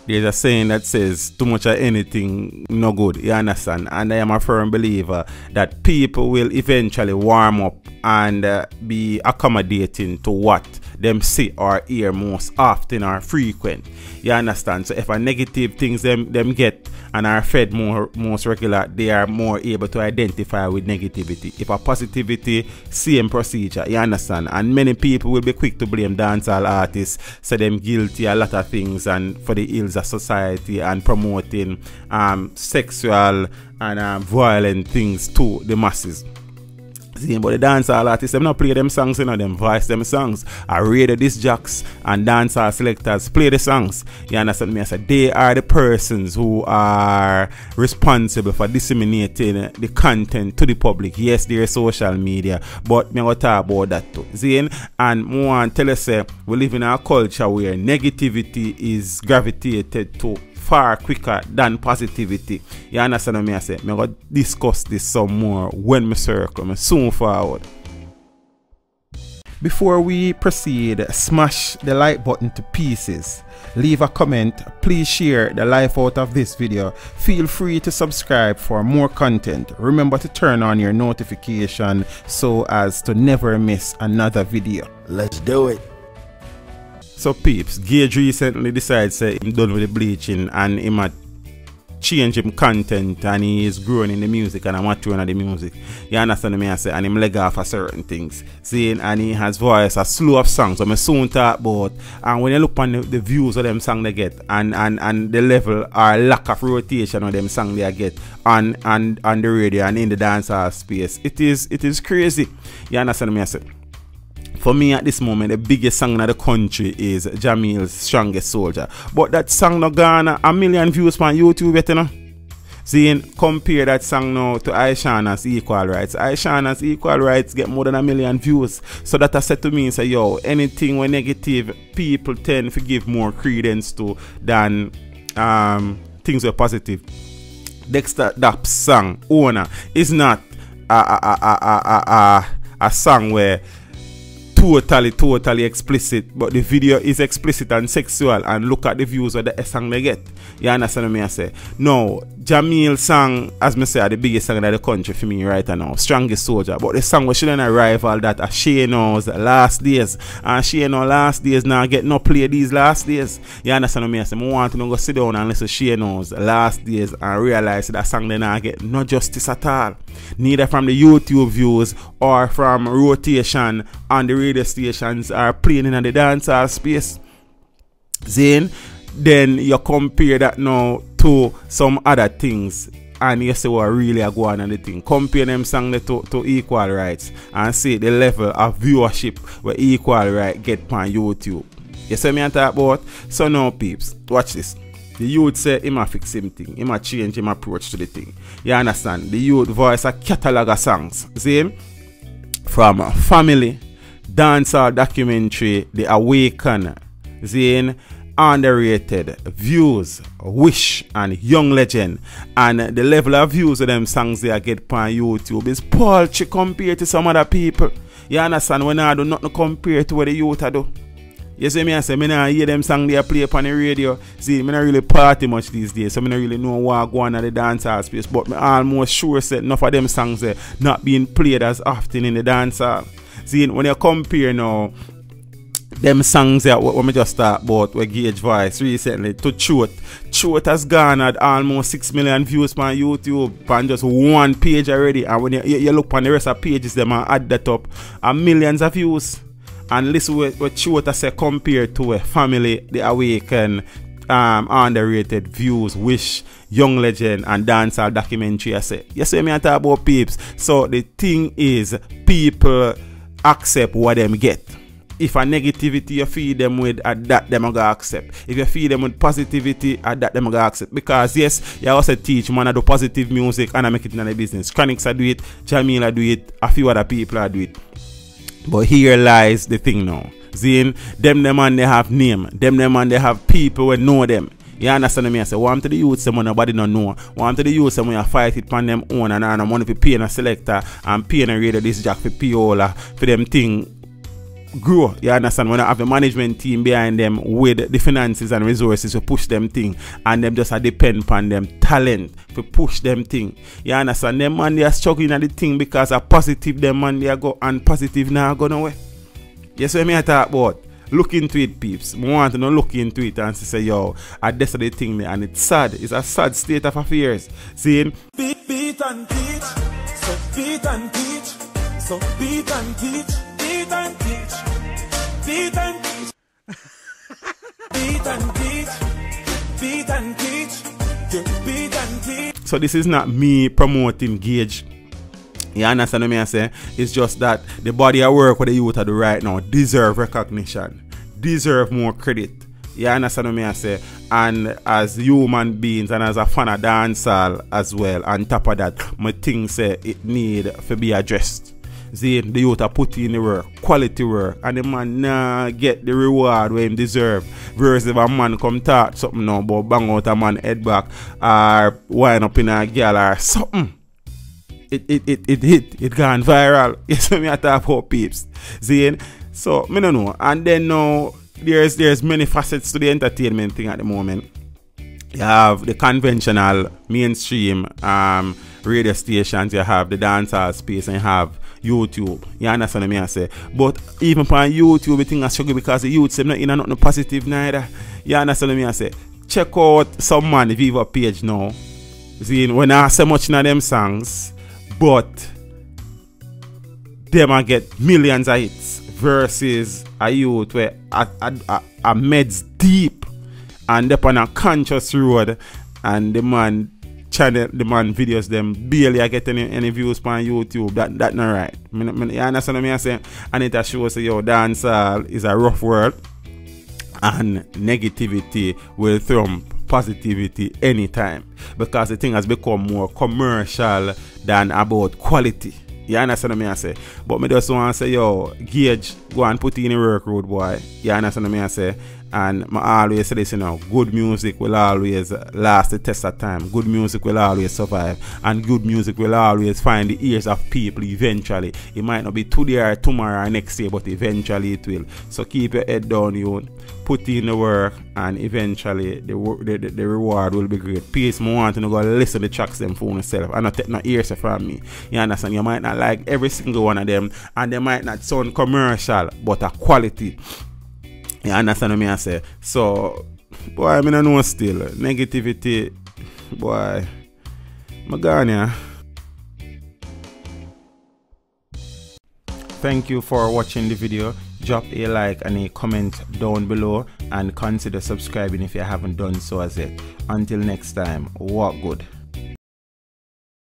there's a saying that says too much of anything no good, you understand? And I am a firm believer that people will eventually warm up and be accommodating to what them see or hear most often or frequent, you understand? So if a negative things them get and are fed most regular, they are more able to identify with negativity. If a positivity, same procedure, you understand? And many people will be quick to blame dancehall artists, say them guilty a lot of things and for the ills of society and promoting sexual and violent things to the masses. See, but the dancehall artists, them not play them songs, you know, them voice them songs. Radio Disc Jocks and dancehall selectors play the songs. You understand me? I said they are the persons who are responsible for disseminating the content to the public. Yes, they're social media, but me going to talk about that too. See, and I want to tell us, we live in a culture where negativity is gravitated to far quicker than positivity. You understand what I say? I'm going to discuss this some more when I circle. I'm soon forward. Before we proceed, smash the like button to pieces. Leave a comment. Please share the life out of this video. Feel free to subscribe for more content. Remember to turn on your notification so as to never miss another video. Let's do it. So peeps, Gage recently decided say he's done with the bleaching and he might change him content and he is growing in the music and I'm maturing the music. You understand me I say? And him leg off for certain things. See, and he has voice a slew of songs. So I soon talk about, and when you look on the views of them songs they get and the level or lack of rotation of them songs they get on the radio and in the dancehall space, it is crazy. You understand me I say? For me at this moment, the biggest song in the country is Jamil's Strongest Soldier. But that song no garner 1 million views on YouTube yet, you know. See, compare that song now to Aishana's Equal Rights. Aishana's Equal Rights get more than 1 million views. So that I said to me, say, yo, anything when negative, people tend to give more credence to than things were positive. Dexter Dapp's song, Owner, is not a song where totally explicit, but the video is explicit and sexual, and look at the views of the song they get. You understand what I say? No, Jamil's song, as I say, are the biggest song in the country for me right now, Strongest Soldier. But the song we shouldn't rival that are Shano's Last Days, and Shano's Last Days now get no play these last days. You understand what I say? I want to go sit down and listen to Shano's Last Days and realize that song they now get no justice at all, neither from the YouTube views or from rotation on the radio stations are playing in the dancehall space. Then you compare that now to some other things and you say what really are going on the thing. Compare them songs to Equal Rights and see the level of viewership where Equal Rights get on YouTube. You see me I talk about? So now peeps, watch this. The youth say he might fix him thing, he might change him approach to the thing. You understand? The youth voice a catalog of songs. See? From Family, dancehall documentary, The Awaken, Zane, Underrated, Views, Wish, and Young Legend. And the level of views of them songs they get on YouTube is paltry compared to some other people. You understand? When I do not compare to what the youth I do. You see me I say, I don't hear them songs they play upon the radio. See, I don't really party much these days, so I don't really know what go on at the dancehall space. But I almost sure that enough of them songs not being played as often in the dancehall. See, when you compare now them songs that what we just talked about with Gage voice recently to Truth has garnered almost 6 million views on YouTube on just one page already. And when you look on the rest of pages, them and add that up, and millions of views. And listen what Truth has say compared to a Family, The Awaken, Underrated, Views, Wish, Young Legend, and dancehall documentary. I say, you see me I talk about peeps. So the thing is, people accept what them get. If a negativity you feed them with, at that them gonna accept. If you feed them with positivity, at that them gonna accept. Because yes, you also teach man I do positive music and I make it in the business. Chronics I do it, Jamila do it, a few other people I do it. But here lies the thing now. Zine, them man they have name, them man they have people who know them. You understand me? I say, want to the youth someone nobody don't know. Want to the youth someone you fight it on them own and money for paying a selector and paying a radio disc jock for Piola for them thing grow. You understand? When I have a management team behind them with the finances and resources to push them thing, and them just depend upon them talent to push them thing. You understand? Them man they are struggling at the thing because a positive them man they are go and positive now go nowhere. Yes, what I talk about. Look into it, peeps. I want to look into it and say, yo, that's the thing there, and it's sad. It's a sad state of affairs. Seeing beat and teach, so beat and teach, so beat and teach, beat and teach, beat and teach, beat and teach, beat and teach, beat and teach. So this is not me promoting Gage. You understand what I say? It's just that the body of work with the youth do right now deserve recognition, deserve more credit. You understand what I say? And as human beings and as a fan of dancehall as well, on top of that, my thing say it need to be addressed. See, the youth are put in the work, quality work, and the man nah get the reward where him deserve. Versus if a man come talk something now, but bang out a man head back or wind up in a girl or something. It gone viral. Yes, me I talk about peeps. See, so me don't know. And then now there's many facets to the entertainment thing at the moment. You have the conventional mainstream radio stations, you have the dancehall space, and you have YouTube. You understand what I say? But even on YouTube, the thing is struggle because the youth say not in nothing positive neither. You understand what I say? Check out some man Viva page now. See, when I say much in them songs, but them I get millions of hits versus a youth where a meds deep and up on a conscious road, and the man channel, the man videos them barely I get any views on YouTube. That not right. You understand what I'm saying? And it shows say yo, dancehall is a rough world, and negativity will thump positivity anytime, because the thing has become more commercial than about quality. You understand what I say? But me just want to say, yo, Gage, go and put in the work road, boy. You understand what I say? And I always say this, you know, good music will always last the test of time. Good music will always survive. And good music will always find the ears of people eventually. It might not be today or tomorrow or next year, but eventually it will. So keep your head down, you. Put in the work, and eventually the reward will be great. Peace, I want to go listen to the tracks them for yourself and not take no ears from me. You understand? You might not like every single one of them, and they might not sound commercial, but a quality. You understand what I say? So, boy, I don't know still. Negativity, boy, I'm gone here. Thank you for watching the video. Drop a like and a comment down below, and consider subscribing if you haven't done so as yet. Until next time, walk good.